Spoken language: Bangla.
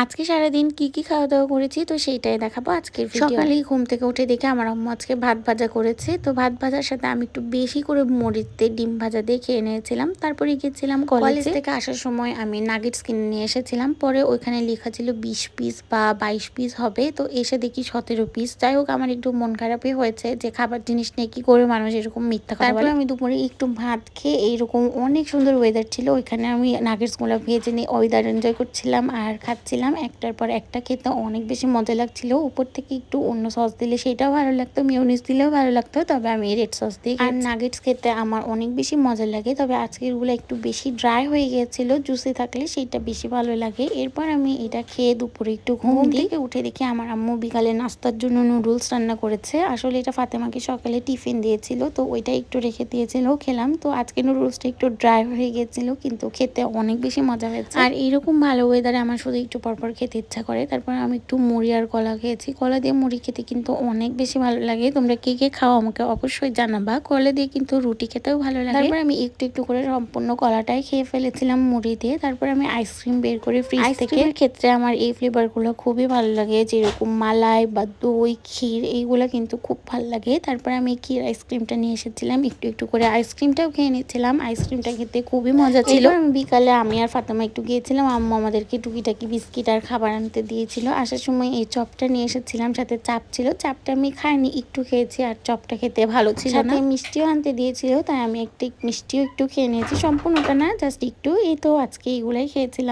আজকে সারাদিন কি খাওয়া দাওয়া করেছি তো সেইটাই দেখাবো আজকের ভিডিও। সকালেই ঘুম থেকে উঠে দেখে আমার আম্মু আজকে ভাত ভাজা করেছে। তো ভাত ভাজার সাথে আমি একটু বেশি করে মরিচ দিয়ে ডিম ভাজা দিয়ে খেয়ে নিয়েছিলাম। তারপরে গিয়েছিলাম কলেজ থেকে আসার সময় আমি নাগেটস কিনে নিয়ে এসেছিলাম। পরে ওইখানে লেখা ছিল 20 পিস বা 22 পিস হবে, তো এসে দেখি 17 পিস। যাই হোক, আমার একটু মন খারাপই হয়েছে যে খাবার জিনিস নিয়ে কি করে মানুষ এরকম মিথ্যা কথা বলে। তারপরে আমি দুপুরে একটু ভাত খেয়ে এইরকম অনেক সুন্দর ওয়েদার ছিল, ওইখানে আমি নাগেটসগুলো ভেজে নিয়ে ওয়েদার এনজয় করছিলাম আর খাচ্ছিলাম। একটার পর একটা খেতে অনেক বেশি মজা লাগছিল। উপর থেকে একটু অন্য সস দিলে সেটাও ভালো লাগতো, মিউনিস দিলেও ভালো লাগতো, তবে আমি রেড সস দিয়ে। আর নাগেটস খেতে আমার অনেক বেশি মজা লাগে, তবে আজকেরগুলো একটু বেশি ড্রাই হয়ে গিয়েছিল। জুসি থাকলে সেটা বেশি ভালো লাগে। এরপর আমি এটা খেয়ে দুপুরে একটু ঘুম থেকে উঠে দেখি আমার আম্মু বিকালে নাস্তার জন্য নুডলস রান্না করেছে। আসলে এটা ফাতেমাকে সকালে টিফিন দিয়েছিল, তো ওইটা একটু রেখে দিয়েছিল, খেলাম। তো আজকে নুডলসটা একটু ড্রাই হয়ে গিয়েছিল, কিন্তু খেতে অনেক বেশি মজা হয়েছে। আর এইরকম ভালো ওয়েদারে আমার শুধু একটু পরপর খেতে ইচ্ছা করে। তারপর আমি একটু মুড়ি আর কলা খেয়েছি। কলা দিয়ে মুড়ি খেতে কিন্তু অনেক বেশি ভালো লাগে। তোমরা কে খাও আমাকে অবশ্যই জানাবা। কলা দিয়ে কিন্তু রুটি খেতেও ভালো লাগে। তারপর আমি একটু করে সম্পূর্ণ কলাটাই খেয়ে ফেলেছিলাম মুড়ি দিয়ে। তারপর আমি আইসক্রিম বের করে ফ্রিজ থেকে। ক্ষেত্রে আমার এই ফ্লেভারগুলো খুবই ভালো লাগে, যেরকম মালাই বা দই, ক্ষীর, এইগুলো কিন্তু খুব ভালো লাগে। তারপর আমি ক্ষীর আইসক্রিমটা নিয়ে এসেছিলাম, একটু করে আইসক্রিমটাও খেয়ে নিচ্ছিলাম। আইসক্রিমটা খেতে খুবই মজা ছিল। আমি বিকালে আমি আর ফাতেমা একটু গিয়েছিলাম, আম্মু আমাদেরকে টুকিটাকি বিস্কিট আর খাবার আনতে দিয়েছিল। আসার সময় এই চপটা নিয়ে এসেছিলাম, সাথে চাপ ছিল। চাপটা আমি খাইনি, একটু খেয়েছি, আর চপটা খেতে ভালো ছিল না। সাথে মিষ্টিও আনতে দিয়েছিল, তাই আমি মিষ্টিও একটু খেয়ে নিয়েছি, সম্পূর্ণটা না, জাস্ট একটু। এই তো আজকে এগুলাই খেয়েছিলাম।